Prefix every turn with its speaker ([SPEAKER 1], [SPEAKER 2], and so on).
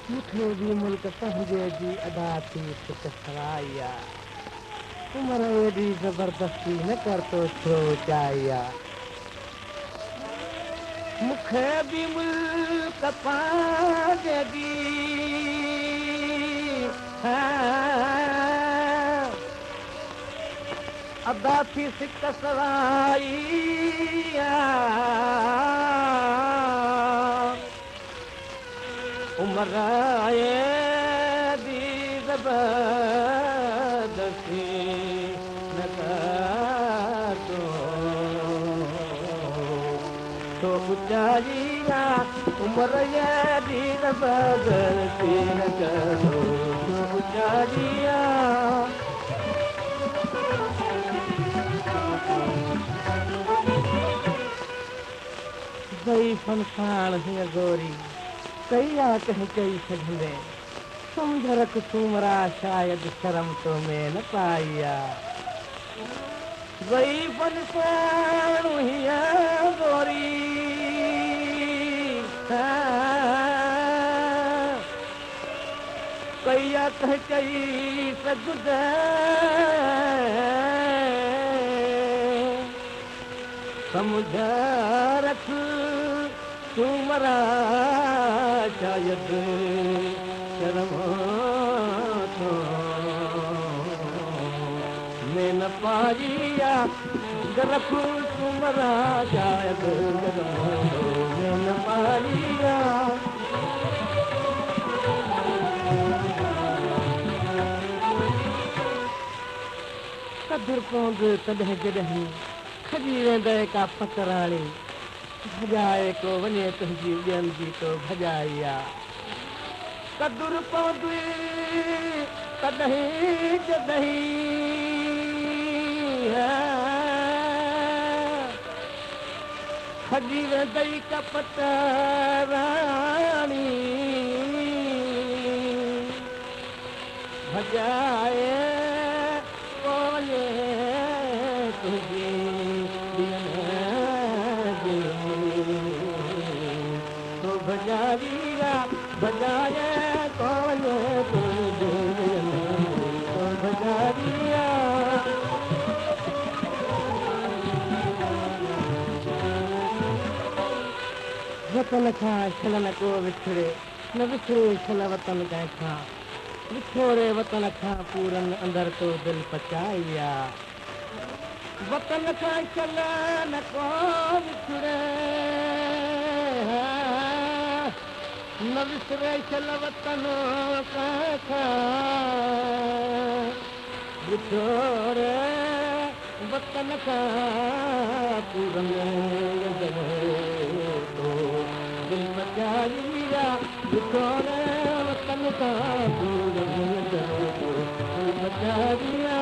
[SPEAKER 1] मूंखे बि मुल्क पंहिंजे जी अदा थी सिक सराइया उमिरि एॾी ज़बरदस्ती न कर तो छो चाहिया मूंखे बि मुल्क पंहिंजे जी अदा थी सिक सराइया उमिरि एॾी ज़बरदस्ती न कर तो चाहिया उमिरि एॾी ज़बरदस्ती न करो तो चाहिया भई फनसाण हीअ गोरी कई कंहिं चई छॾंदे सम्झ रख सूमरा शायदि शर्म तो में न पाई भई फनसाण हीअ गोरी कई कंहिं चई सघंदे समझ रख सूमरा शायदि शर्म तो में न पाइया रख सूमरा शायदि शर्म तो में न पाइया कदुर पवंद तॾहिं जॾहिं खजी वेंदे का पकराणी भॼाए को वञे तुंहिंजी ॿियनि जी तो भॼाइया कदुर पवंदी तॾहिं जॾहिं खजी वेंदई का पकराणी भॼाए को वञे तुंहिंजी भॼारिया भॼाए कौन भॼारिया वतन खां छल न को विछड़े न विछड़े छल वतन कंहिंखां विछोड़े वतन खां पूरनि अंदरि तो दिलि पचाइया वतन खां छल न को विछड़े न विसरे छल वतन विछोड़े वतन खां पूरनि दिलि पचाइया विछोड़े वतन खां पूरनि दिलि पचाइया